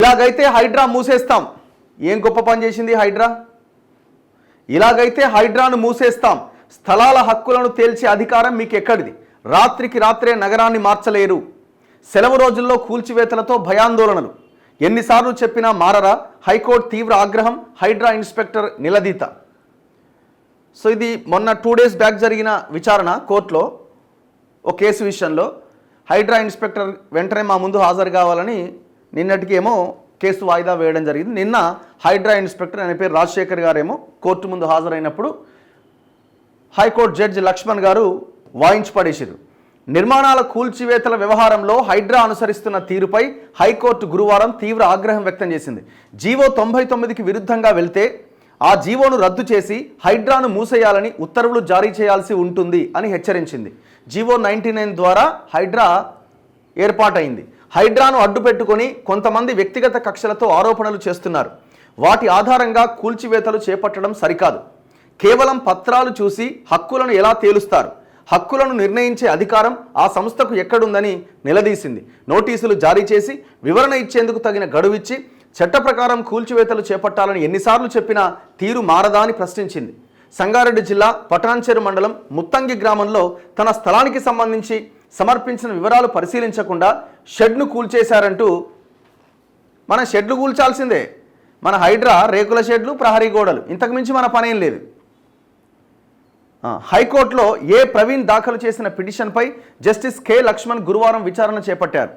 ఇలాగైతే హైడ్రా మూసేస్తాం. ఏం గొప్ప పని చేసింది హైడ్రా? ఇలాగైతే హైడ్రాను మూసేస్తాం, స్థలాల హక్కులను తేల్చే అధికారం మీకు ఎక్కడిది? రాత్రికి రాత్రే నగరాన్ని మార్చలేరు. సెలవు రోజుల్లో కూల్చివేతలతో భయాందోళనలు. ఎన్నిసార్లు చెప్పినా మారరా? హైకోర్టు తీవ్ర ఆగ్రహం, హైడ్రా ఇన్స్పెక్టర్ నిలదీత. సో ఇది మొన్న 2 days బ్యాక్ జరిగిన విచారణ కోర్టులో ఓ కేసు విషయంలో హైడ్రా ఇన్స్పెక్టర్ వెంటనే మా ముందు హాజరు కావాలని నిన్నటికి ఏమో కేసు వాయిదా వేయడం జరిగింది. నిన్న హైడ్రా ఇన్స్పెక్టర్ ఆయన పేరు రాజశేఖర్ గారేమో కోర్టు ముందు హాజరైనప్పుడు హైకోర్టు జడ్జి లక్ష్మణ్ గారు వాయించి పడేశారు. నిర్మాణాల కూల్చివేతల వ్యవహారంలో హైడ్రా అనుసరిస్తున్న తీరుపై హైకోర్టు గురువారం తీవ్ర ఆగ్రహం వ్యక్తం చేసింది. జీవో 99కి విరుద్ధంగా వెళ్తే ఆ జీవోను రద్దు చేసి హైడ్రాను మూసేయాలని ఉత్తర్వులు జారీ చేయాల్సి ఉంటుంది అని హెచ్చరించింది. జీవో 99 ద్వారా హైడ్రా ఏర్పాటైంది. హైడ్రాను అడ్డుపెట్టుకొని కొంతమంది వ్యక్తిగత కక్షలతో ఆరోపణలు చేస్తున్నారు. వాటి ఆధారంగా కూల్చివేతలు చేపట్టడం సరికాదు. కేవలం పత్రాలు చూసి హక్కులను ఎలా తేలుస్తారు? హక్కులను నిర్ణయించే అధికారం ఆ సంస్థకు ఎక్కడుందని నిలదీసింది. నోటీసులు జారీ చేసి వివరణ ఇచ్చేందుకు తగిన గడువిచ్చి చట్ట ప్రకారం కూల్చివేతలు చేపట్టాలని ఎన్నిసార్లు చెప్పినా తీరు మారదా అని ప్రశ్నించింది. సంగారెడ్డి జిల్లా పటాన్చెరు మండలం ముత్తంగి గ్రామంలో తన స్థలానికి సంబంధించి సమర్పించిన వివరాలు పరిశీలించకుండా షెడ్ను కూల్చేశారంటూ, మన షెడ్లు కూల్చాల్సిందే. మన హైడ్రా రేకుల షెడ్లు, ప్రహరీ గోడలు, ఇంతకుమించి మన పనేం లేదు. హైకోర్టులో ప్రవీణ్ దాఖలు చేసిన పిటిషన్పై జస్టిస్ కె లక్ష్మణ్ గురువారం విచారణ చేపట్టారు.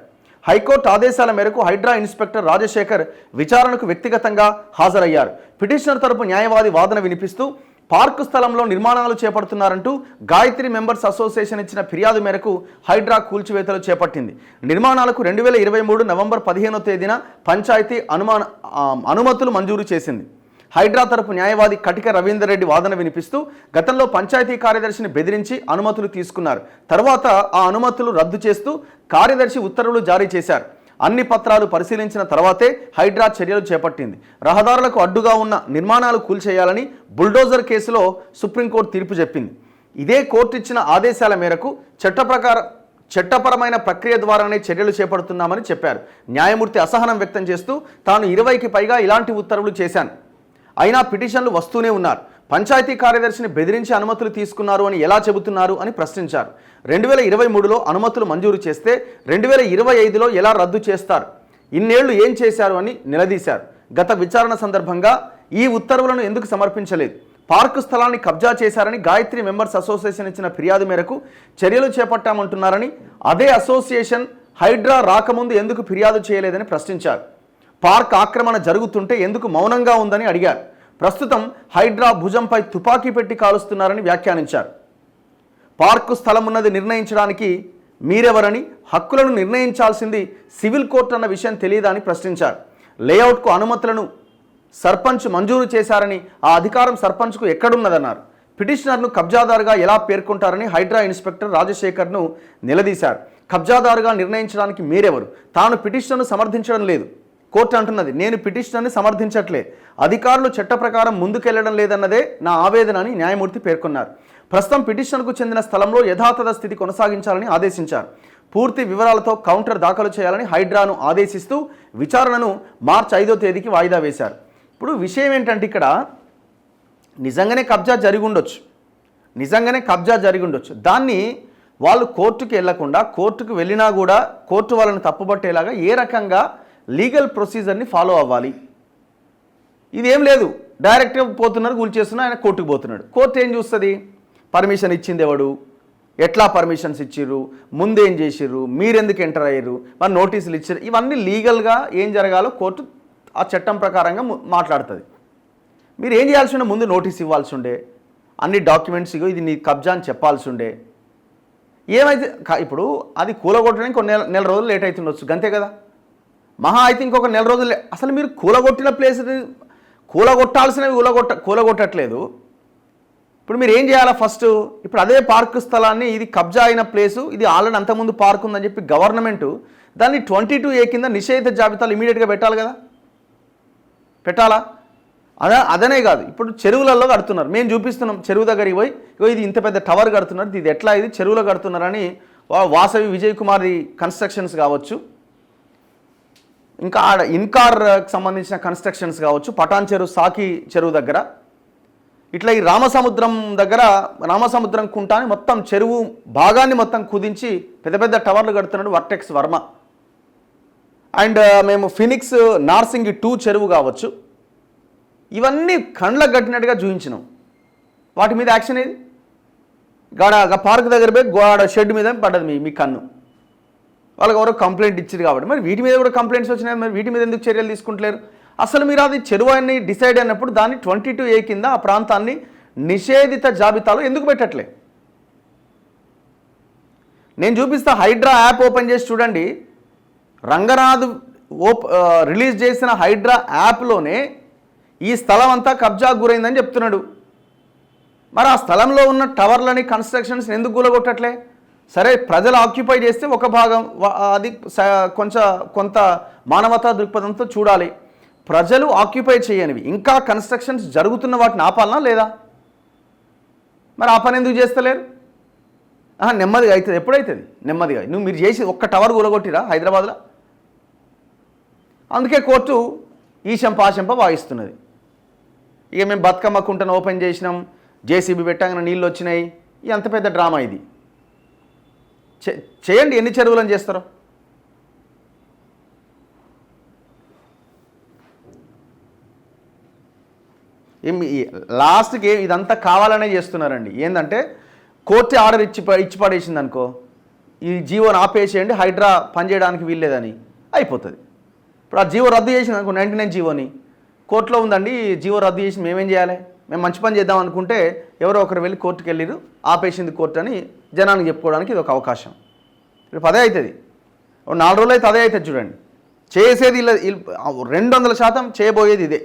హైకోర్టు ఆదేశాల మేరకు హైడ్రా ఇన్స్పెక్టర్ రాజశేఖర్ విచారణకు వ్యక్తిగతంగా హాజరయ్యారు. పిటిషనర్ తరపు న్యాయవాది వాదన వినిపిస్తూ పార్కు స్థలంలో నిర్మాణాలు చేపడుతున్నారంటూ గాయత్రి మెంబర్స్ అసోసియేషన్ ఇచ్చిన ఫిర్యాదు మేరకు హైడ్రా కూల్చివేతలు చేపట్టింది. నిర్మాణాలకు 2023 నవంబర్ 15వ తేదీన పంచాయతీ అనుమతులు మంజూరు చేసింది. హైడ్రా తరపు న్యాయవాది కటిక రవీందర్ రెడ్డి వాదన వినిపిస్తూ గతంలో పంచాయతీ కార్యదర్శిని బెదిరించి అనుమతులు తీసుకున్నారు. తర్వాత ఆ అనుమతులు రద్దు చేస్తూ కార్యదర్శి ఉత్తర్వులు జారీ చేశారు. అన్ని పత్రాలు పరిశీలించిన తర్వాతే హైడ్రా చర్యలు చేపట్టింది. రహదారులకు అడ్డుగా ఉన్న నిర్మాణాలు కూల్చేయాలని బుల్డోజర్ కేసులో సుప్రీంకోర్టు తీర్పు చెప్పింది. ఇదే కోర్టు ఇచ్చిన ఆదేశాల మేరకు చట్టపరమైన ప్రక్రియ ద్వారానే చర్యలు చేపడుతున్నామని చెప్పారు. న్యాయమూర్తి అసహనం వ్యక్తం చేస్తూ తాను 20కి పైగా ఇలాంటి ఉత్తర్వులు చేశాను, అయినా పిటిషన్లు వస్తూనే ఉన్నారు. పంచాయతీ కార్యదర్శిని బెదిరించి అనుమతులు తీసుకున్నారు అని ఎలా చెబుతున్నారు అని ప్రశ్నించారు. 2023లో అనుమతులు మంజూరు చేస్తే 2025లో ఎలా రద్దు చేస్తారు? ఇన్నేళ్లు ఏం చేశారు అని నిలదీశారు. గత విచారణ సందర్భంగా ఈ ఉత్తర్వులను ఎందుకు సమర్పించలేదు? పార్కు స్థలాన్ని కబ్జా చేశారని గాయత్రి మెంబర్స్ అసోసియేషన్ ఇచ్చిన ఫిర్యాదు మేరకు చర్యలు చేపట్టామంటున్నారని, అదే అసోసియేషన్ హైడ్రా రాకముందు ఎందుకు ఫిర్యాదు చేయలేదని ప్రశ్నించారు. పార్క్ ఆక్రమణ జరుగుతుంటే ఎందుకు మౌనంగా ఉందని అడిగారు. ప్రస్తుతం హైడ్రా భుజంపై తుపాకీ పెట్టి కాలుస్తున్నారని వ్యాఖ్యానించారు. పార్కు స్థలం ఉన్నది నిర్ణయించడానికి మీరెవరని, హక్కులను నిర్ణయించాల్సింది సివిల్ కోర్టు అన్న విషయం తెలియదా అని ప్రశ్నించారు. లేఅవుట్కు అనుమతులను సర్పంచ్ మంజూరు చేశారని, ఆ అధికారం సర్పంచ్కు ఎక్కడున్నదన్నారు. పిటిషనర్ను కబ్జాదారుగా ఎలా పేర్కొంటారని హైడ్రా ఇన్స్పెక్టర్ రాజశేఖర్ను నిలదీశారు. కబ్జాదారుగా నిర్ణయించడానికి మీరెవరు? తాను పిటిషనర్ను సమర్థించడం లేదు. కోర్టు అంటున్నది, నేను పిటిషనర్ని సమర్థించట్లే, అధికారులు చట్ట ప్రకారం ముందుకెళ్లడం లేదన్నదే నా ఆవేదన అని న్యాయమూర్తి పేర్కొన్నారు. ప్రస్తుతం పిటిషనర్కు చెందిన స్థలంలో యథాతథ స్థితి కొనసాగించాలని ఆదేశించారు. పూర్తి వివరాలతో కౌంటర్ దాఖలు చేయాలని హైడ్రాను ఆదేశిస్తూ విచారణను మార్చి 5వ తేదీకి వాయిదా వేశారు. ఇప్పుడు విషయం ఏంటంటే ఇక్కడ నిజంగానే కబ్జా జరిగి ఉండొచ్చు. దాన్ని వాళ్ళు కోర్టుకు వెళ్లకుండా, కోర్టుకు వెళ్ళినా కూడా కోర్టు వాళ్ళని తప్పుపట్టేలాగా ఏ రకంగా లీగల్ ప్రొసీజర్ని ఫాలో అవ్వాలి? ఇదేం లేదు, డైరెక్ట్గా పోతున్నారు, కూల్చేస్తున్నారు, ఆయన కోర్టుకు పోతున్నాడు. కోర్టు ఏం చూస్తుంది? పర్మిషన్ ఇచ్చింది ఎవడు, ఎట్లా పర్మిషన్స్ ఇచ్చిర్రు, ముందేం చేసిర్రు, మీరెందుకు ఎంటర్ అయ్యారు, మరి నోటీసులు ఇచ్చారు, ఇవన్నీ లీగల్గా ఏం జరగాలో కోర్టు ఆ చట్టం ప్రకారంగా మాట్లాడుతుంది. మీరు ఏం చేయాల్సి ఉండే? ముందు నోటీస్ ఇవ్వాల్సి ఉండే, అన్ని డాక్యుమెంట్స్ ఇది నీ కబ్జా అని చెప్పాల్సి ఉండే. ఏమైతే ఇప్పుడు అది కూలగొట్టడానికి నెల రోజులు లేట్ అవుతుండొచ్చు, గంతే కదా. మహా అయితే ఇంకొక నెల రోజులు. అసలు మీరు కూలగొట్టిన ప్లేస్ని కూలగొట్టాల్సినవి కూలగొట్టట్లేదు. ఇప్పుడు మీరు ఏం చేయాలా? ఫస్ట్ ఇప్పుడు అదే పార్కు స్థలాన్ని, ఇది కబ్జా అయిన ప్లేసు, ఇది ఆల్రెడీ అంతకుముందు పార్క్ ఉందని చెప్పి గవర్నమెంటు దాన్ని 22A కింద నిషేధ జాబితాలు ఇమీడియట్గా పెట్టాలి కదా, పెట్టాలా? అదనే కాదు, ఇప్పుడు చెరువులలో కడుతున్నారు. మేము చూపిస్తున్నాం, చెరువు దగ్గరికి పోయి ఇది ఇంత పెద్ద టవర్ కడుతున్నారు, ఇది ఎట్లా, ఇది చెరువులో కడుతున్నారని వాసవి విజయ్ కుమార్ కన్స్ట్రక్షన్స్ కావచ్చు, ఇంకా ఆడ ఇన్కార్కి సంబంధించిన కన్స్ట్రక్షన్స్ కావచ్చు, పటాన్ చెరువు సాకి చెరువు దగ్గర, ఇట్లా ఈ రామసముద్రం దగ్గర రామసముద్రం కుంటాని మొత్తం చెరువు భాగాన్ని మొత్తం కుదించి పెద్ద పెద్ద టవర్లు కడుతున్నాడు వర్టెక్స్ వర్మ. అండ్ మేము ఫినిక్స్ నార్సింగి 2 చెరువు కావచ్చు, ఇవన్నీ కండ్లకు కట్టినట్టుగా చూపించినాం. వాటి మీద యాక్షన్ ఏది? పార్క్ దగ్గర పోయి గోడ షెడ్ మీద పడ్డది మీ కన్ను. వాళ్ళకి ఎవరో కంప్లైంట్ ఇచ్చారు కాబట్టి మరి వీటి మీద కూడా కంప్లైంట్స్ వచ్చినాయి, మరి వీటి మీద ఎందుకు చర్యలు తీసుకుంటలేరు? అసలు మీరు అది చెరువు అని డిసైడ్ అయినప్పుడు దాన్ని 22A కింద ఆ ప్రాంతాన్ని నిషేధిత జాబితాలో ఎందుకు పెట్టట్లే? నేను చూపిస్తా, హైడ్రా యాప్ ఓపెన్ చేసి చూడండి. రంగనాథ్ రిలీజ్ చేసిన హైడ్రా యాప్లోనే ఈ స్థలం అంతా కబ్జా గురైందని చెప్తున్నాడు. మరి ఆ స్థలంలో ఉన్న టవర్లని కన్స్ట్రక్షన్స్ ఎందుకు కూలగొట్టట్లే? సరే, ప్రజలు ఆక్యుపై చేస్తే ఒక భాగం, అది కొంత మానవతా దృక్పథంతో చూడాలి. ప్రజలు ఆక్యుపై చేయనివి ఇంకా కన్స్ట్రక్షన్స్ జరుగుతున్న వాటిని ఆపాలనా లేదా? మరి ఆ పని ఎందుకు చేస్తలేరు? నెమ్మదిగా అవుతుంది. ఎప్పుడైతుంది నెమ్మదిగా? మీరు చేసి ఒక్క టవర్ కూలగొట్టిరా హైదరాబాద్లో? అందుకే కోర్టు ఈశం పాశంప వాయిస్తున్నది. ఇక మేము బతుకమ్మ కుంటను ఓపెన్ చేసినాం, జేసీబీ పెట్టగానే నీళ్ళు వచ్చినాయి, ఎంత పెద్ద డ్రామా ఇది. చేయండి, ఎన్ని చెరువులను చేస్తారో. లాస్ట్కి ఇదంతా కావాలనే చేస్తున్నారండి. ఏంటంటే కోర్టు ఆర్డర్ ఇచ్చి పడేసింది అనుకో, ఈ జీవోని ఆపేసేయండి, హైడ్రా పనిచేయడానికి వీల్లేదని అయిపోతుంది. ఇప్పుడు ఆ జీవో రద్దు చేసింది అనుకో, 99 జీవోని కోర్టులో ఉందండి, జీవో రద్దు చేసి మేమేం చేయాలి? మేము మంచి పని చేద్దాం అనుకుంటే ఎవరో ఒకరు వెళ్ళి కోర్టుకు వెళ్ళిరు, ఆపేసింది కోర్టు అని జనానికి చెప్పుకోవడానికి ఇది ఒక అవకాశం. ఇప్పుడు అదే అవుతుంది, 4 రోజులు అయితే అదే అవుతుంది. చూడండి, చేసేది 200% చేయబోయేది ఇదే.